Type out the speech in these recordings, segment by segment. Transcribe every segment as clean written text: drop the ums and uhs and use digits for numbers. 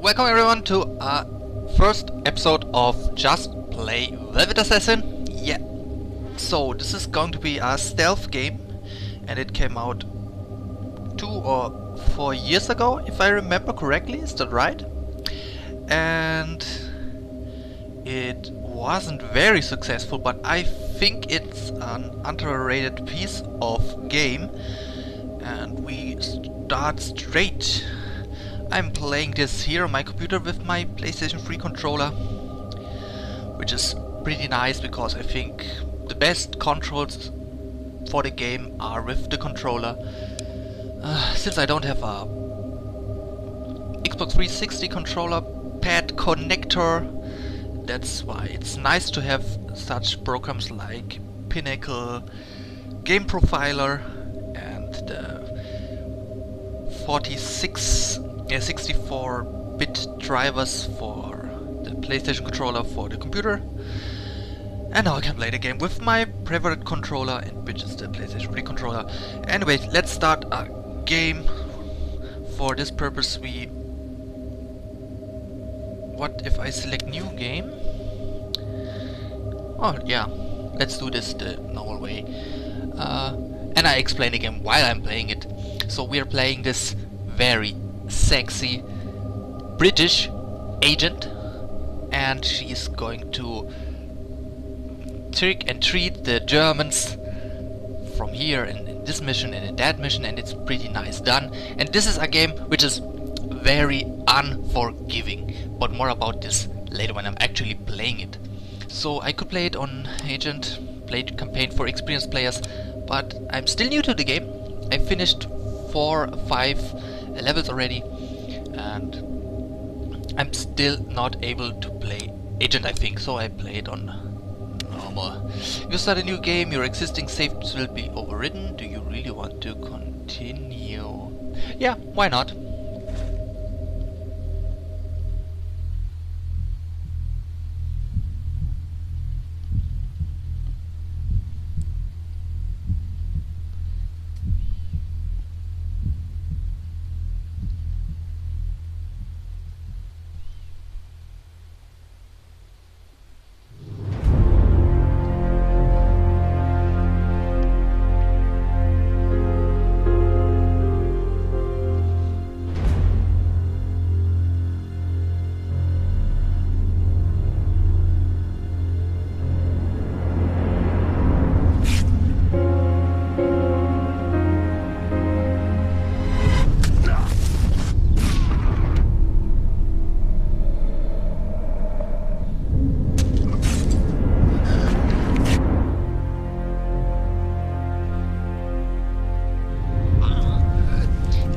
Welcome everyone to our first episode of Just Play Velvet Assassin. Yeah, so this is going to be a stealth game, and it came out 2 or 4 years ago, if I remember correctly. Is that right? And it wasn't very successful, but I think it's an underrated piece of game. And we start straight. I'm playing this here on my computer with my PlayStation 3 controller, which is pretty nice because I think the best controls for the game are with the controller. Since I don't have a Xbox 360 controller pad connector, that's why it's nice to have such programs like Pinnacle, Game Profiler, and the 64-bit drivers for the PlayStation controller for the computer. And now I can play the game with my favorite controller, which is the PlayStation 3 controller. Anyway, let's start a game. For this purpose what if I select new game? Oh yeah, let's do this the normal way. And I explain again while I'm playing it. So we are playing this very sexy British agent, and she's going to trick and treat the Germans from here in this mission and in that mission, and it's pretty nice done. And this is a game which is very unforgiving, but more about this later when I'm actually playing it. So I could play it on agent, play campaign for experienced players, but I'm still new to the game. I finished 4 or 5 levels already, and I'm still not able to play agent, I think, so I play it on normal. If you start a new game, your existing saves will be overridden. Do you really want to continue? Yeah, why not?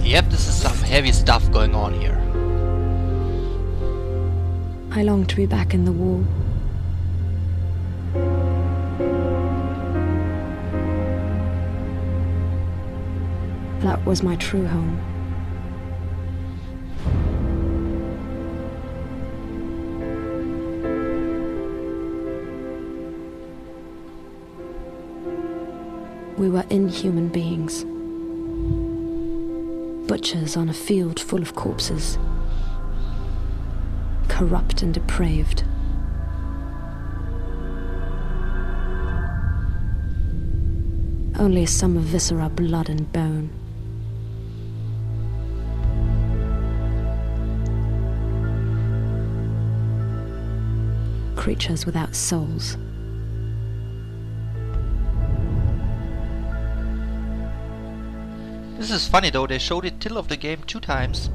Yep, this is some heavy stuff going on here. I long to be back in the war. That was my true home. We were inhuman beings. Butchers on a field full of corpses. Corrupt and depraved. Only a sum of viscera, blood and bone. Creatures without souls. This is funny though, they showed it till of the game 2 times.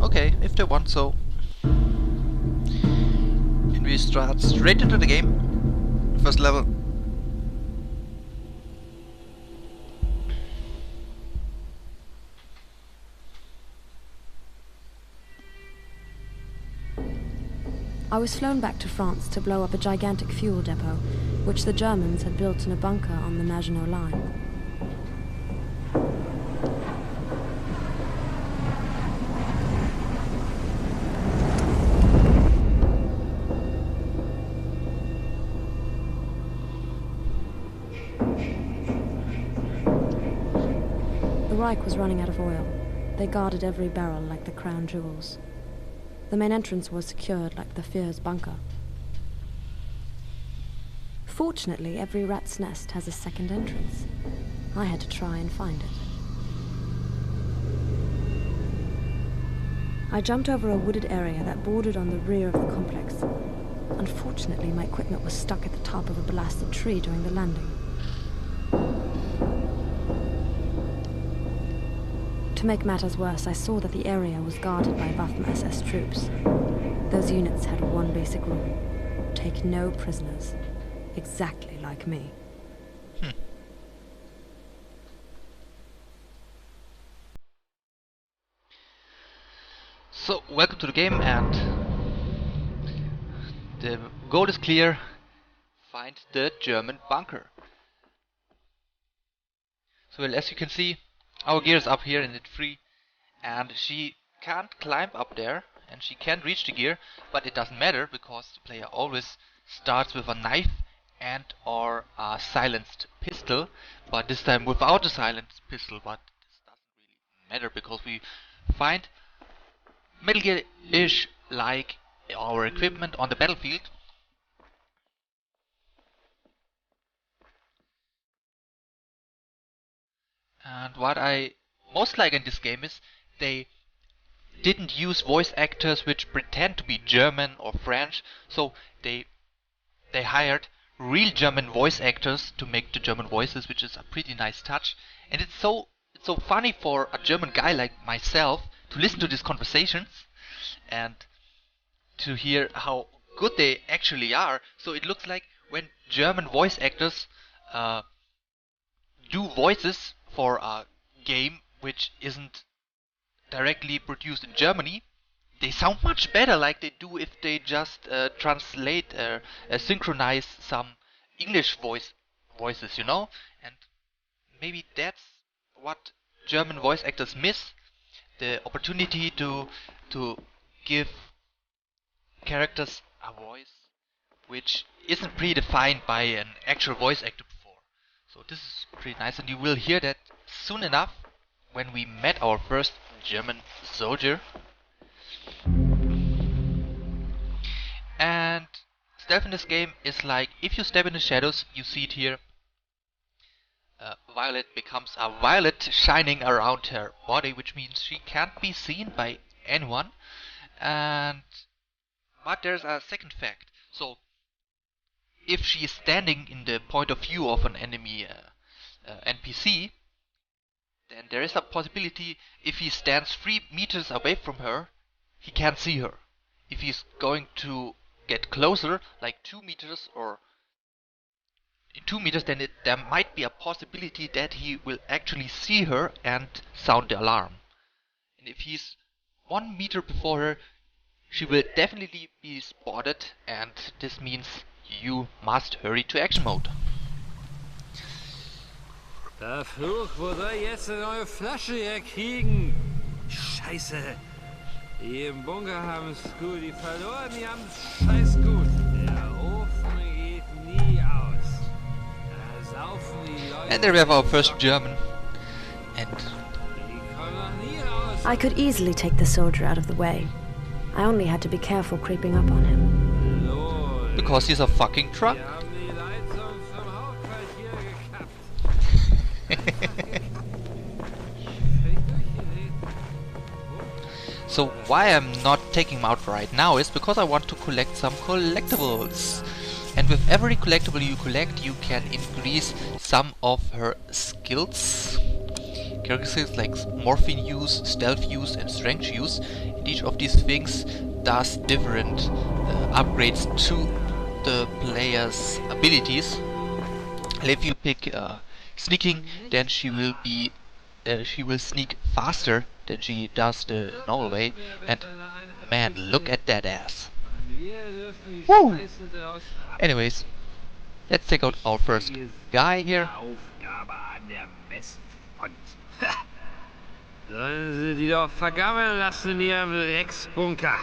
Okay, if they want so. And we start straight into the game. First level. I was flown back to France to blow up a gigantic fuel depot, which the Germans had built in a bunker on the Maginot Line. The Reich was running out of oil. They guarded every barrel like the crown jewels. The main entrance was secured like the Führer's bunker. Fortunately, every rat's nest has a second entrance. I had to try and find it. I jumped over a wooded area that bordered on the rear of the complex. Unfortunately, my equipment was stuck at the top of a blasted tree during the landing. To make matters worse, I saw that the area was guarded by Waffen SS troops. Those units had one basic rule: take no prisoners. Exactly like me. So, welcome to the game, and the goal is clear: find the German bunker. So, well, as you can see, our gear is up here in it free, and she can't climb up there, and she can't reach the gear, but it doesn't matter because the player always starts with a knife and or a silenced pistol, but this time without a silenced pistol. But this doesn't really matter because we find Metal Gear-ish like our equipment on the battlefield. And what I most like in this game is they didn't use voice actors which pretend to be German or French, so they hired real German voice actors to make the German voices, which is a pretty nice touch. And it's so funny for a German guy like myself to listen to these conversations and to hear how good they actually are. So it looks like when German voice actors do voices for a game which isn't directly produced in Germany, they sound much better like they do if they just translate synchronize some English voices, you know? And maybe that's what German voice actors miss: the opportunity to give characters a voice which isn't predefined by an actual voice actor before. So this is pretty nice, and you will hear that soon enough when we met our first German soldier. And stealth in this game is like, if you step in the shadows, you see it here, Violet becomes a violet shining around her body, which means she can't be seen by anyone. But there's a second fact. So if she is standing in the point of view of an enemy NPC, then there is a possibility if he stands 3 meters away from her, he can't see her. If he's going to get closer, like 2 meters or 2 meters, then there might be a possibility that he will actually see her and sound the alarm. And if he's 1 meter before her, she will definitely be spotted, and this means you must hurry to action mode. Verflucht, wo soll ich jetzt eine neue Flasche herkriegen? Scheiße. Die im Bunker haben's gut, die verloren, die haben's scheiß gut. Der Ofen geht nie aus. Da saufen die Leute. And there we have our first German. And Die kommen noch nie raus. I could easily take the soldier out of the way. I only had to be careful creeping up on him. Lol. because he's a fucking truck. Wir haben die Leitung vom Hauptquartier gekappt. So why I'm not taking him out right now is because I want to collect some collectibles. And with every collectible you collect, you can increase some of her skills. Characteristics like morphine use, stealth use and strength use. And each of these things does different upgrades to the player's abilities. And if you pick sneaking, then she will sneak faster than she does the normal way. And man, look at that ass. Woo! Anyways, let's take out our first guy here. Sollen Sie die doch vergammeln lassen in Ihrem Drecksbunker.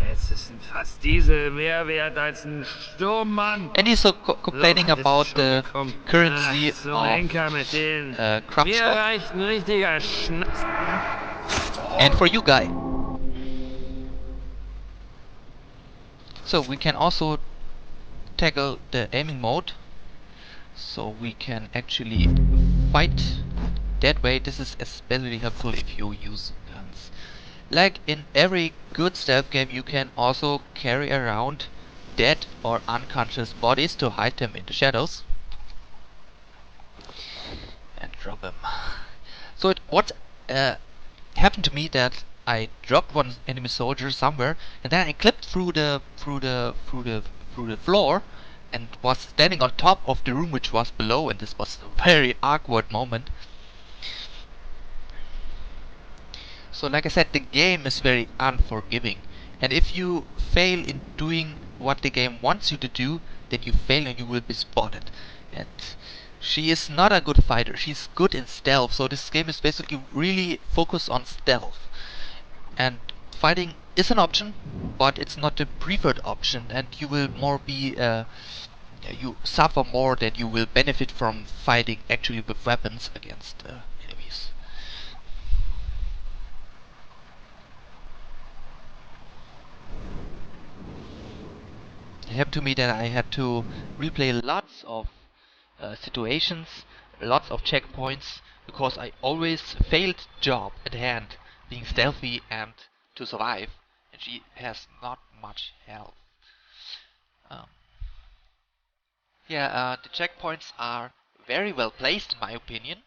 Jetzt ist fast Diesel mehr wert als ein Sturmmann. And he's so complaining about the currency So ein Henker mit denen. craft Mir stock. reicht ein richtiger Schnaps. And for you, guy. So we can also tackle the aiming mode, so we can actually fight that way. This is especially helpful if you use guns. Like in every good stealth game, you can also carry around dead or unconscious bodies to hide them in the shadows and drop them. So what happened to me that I dropped one enemy soldier somewhere, and then I clipped through the floor, and was standing on top of the room which was below, and this was a very awkward moment. So like I said, the game is very unforgiving, and if you fail in doing what the game wants you to do, then you fail and you will be spotted. And she is not a good fighter, she's good in stealth, so this game is basically really focused on stealth. And fighting is an option, but it's not the preferred option, and you will more be you suffer more than you will benefit from fighting actually with weapons against enemies. It happened to me that I had to replay lots of situations, lots of checkpoints, because I always failed job at hand, being stealthy and to survive, and she has not much health. Um, the checkpoints are very well placed in my opinion.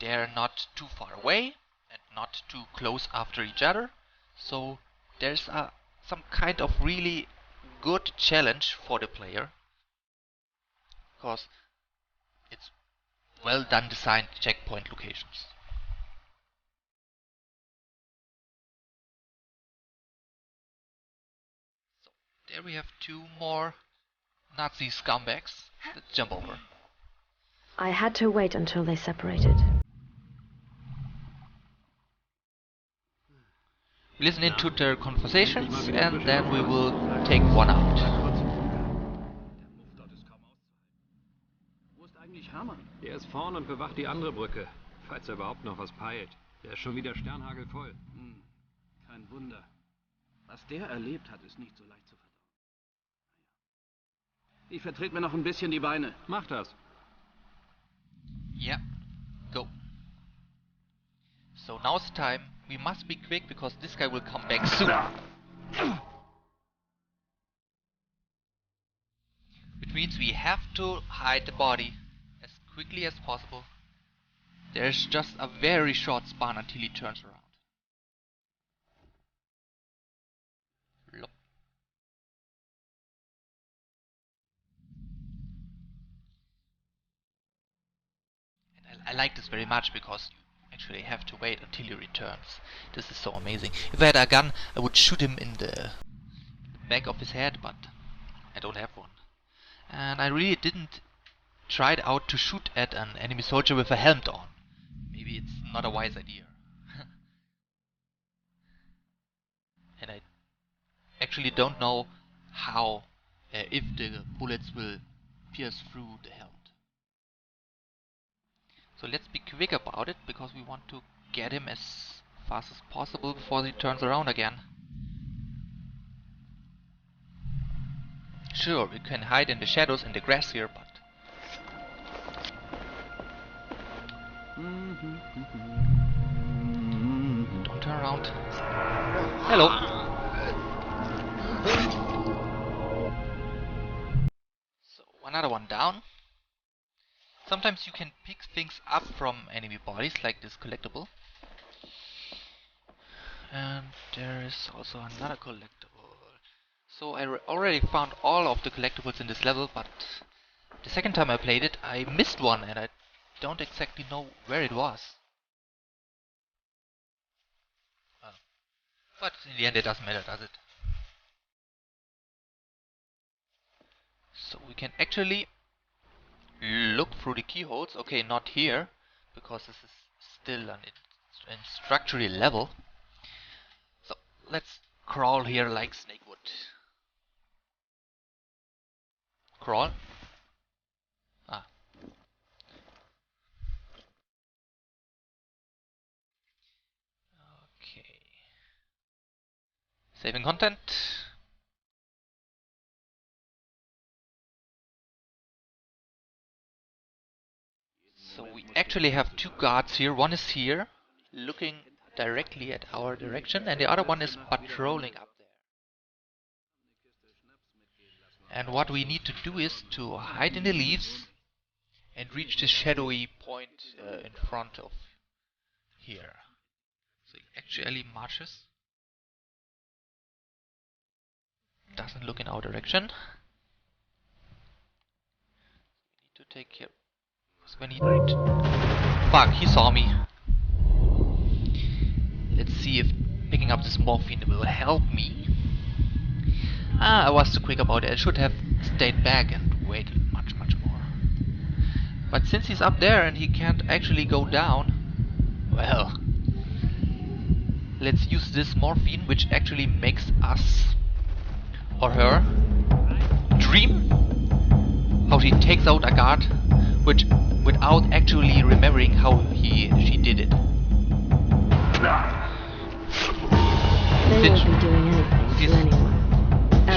They're not too far away and not too close after each other, so there's some kind of really good challenge for the player, because it's well done designed checkpoint locations. So there we have two more Nazi scumbags. Let's jump over. I had to wait until they separated. We listen into their conversations and then we will take one out. Wo ist eigentlich Hermann? Der ist vorn und bewacht die andere Brücke, falls er überhaupt noch was peilt. Der ist schon wieder sternhagelvoll. Kein Wunder. Was der erlebt hat, ist nicht so leicht zu verdauen. Ich vertrete mir noch ein bisschen die Beine. Mach das. Yeah, go. So now's the time. We must be quick because this guy will come back soon. Which means we have to hide the body as quickly as possible. There's just a very short span until he turns around. Lop. And I like this very much because you actually have to wait until he returns. This is so amazing. If I had a gun, I would shoot him in the back of his head, but I don't have one. And I really didn't try it out to shoot at an enemy soldier with a helmet on. Maybe it's not a wise idea. And I actually don't know how, if the bullets will pierce through the helmet. So let's be quick about it, because we want to get him as fast as possible before he turns around again. Sure, we can hide in the shadows and the grass here, but... Don't turn around. Hello! So, another one down. Sometimes you can pick things up from enemy bodies, like this collectible. And there is also another collectible. So I already found all of the collectibles in this level, but the second time I played it, I missed one and I don't exactly know where it was. But in the end it doesn't matter, does it? So we can actually look through the keyholes. Okay, not here, because this is still an instructory level. So let's crawl here like Snake would. Crawl. Ah. Okay. Saving content. actually have two guards here. One is here, looking directly at our direction, and the other one is patrolling up there. And what we need to do is to hide in the leaves and reach the shadowy point in front of here. So he actually marches. Doesn't look in our direction. We need to take care. Because when he... Fuck, he saw me. Let's see if picking up this morphine will help me. I was too quick about it. I should have stayed back and waited much more. But since he's up there and he can't actually go down, well, let's use this morphine, which actually makes us or her dream how she takes out a guard, which without actually remembering how she did it. They won't be doing anything to anyone.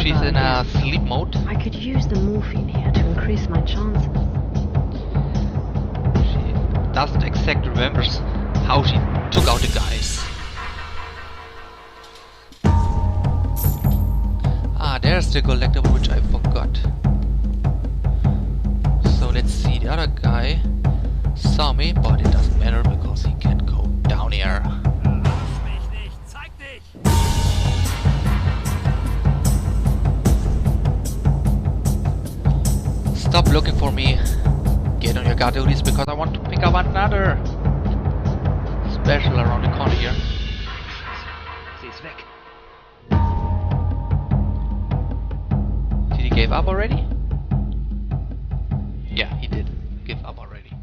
She's in a sleep mode. I could use the morphine here to increase my chances. She doesn't exactly remember how she took out the guys. There's the collectible which I forgot. So let's see, the other guy saw me, but it doesn't matter because he can't go down here. Stop looking for me. Get on your guard duties because I want to pick up another special around the corner here. Did he give up already? Yeah, he did give up already.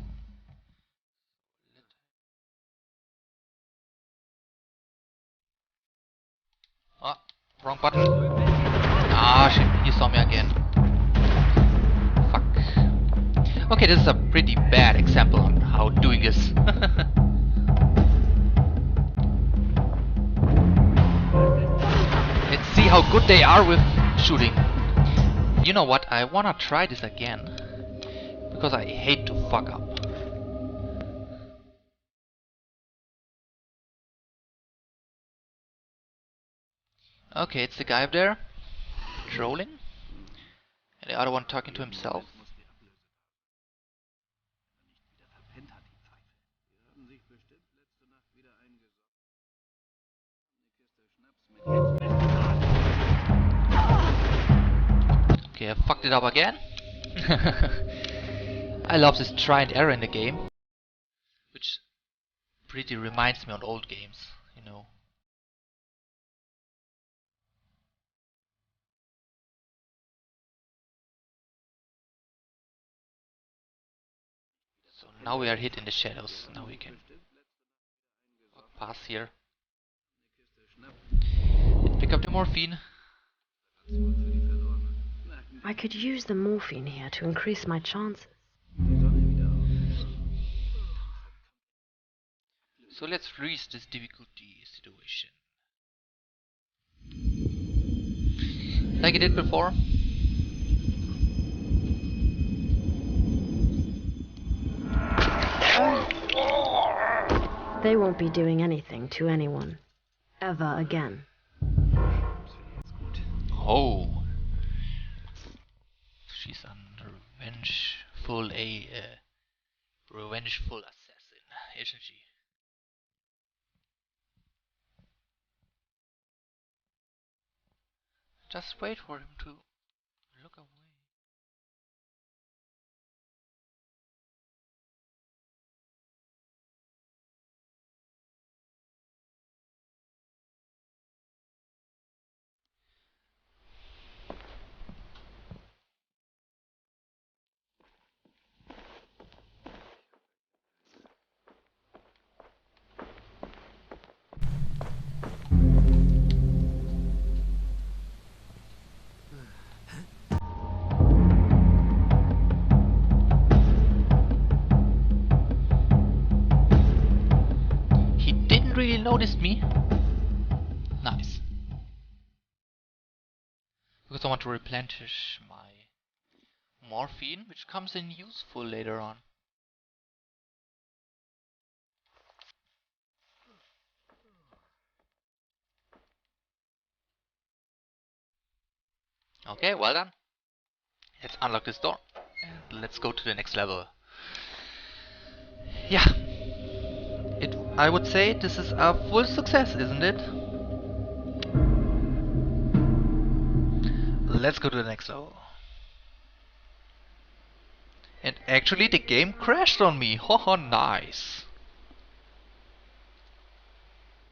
Oh, wrong button. Ah, shit, he saw me again. Fuck. Okay, this is a pretty bad example on how doing this. Let's see how good they are with shooting. You know what, I wanna try this again. Because I hate to fuck up. Okay, it's the guy up there, trolling, and the other one talking to himself. Okay, I fucked it up again. I love this try and error in the game, which pretty reminds me of old games, you know. So now we are hid in the shadows. Now we can walk past here. Let's pick up the morphine. I could use the morphine here to increase my chances. So let's freeze this difficulty situation. Like I did before. They won't be doing anything to anyone. Ever again. Oh. She's a revengeful assassin, isn't she? Just wait for him to look away. Really noticed me. Nice. Because I want to replenish my morphine, which comes in useful later on. Okay, well done. Let's unlock this door and let's go to the next level. Yeah. I would say this is a full success, isn't it? Let's go to the next level. And actually the game crashed on me. Haha, nice.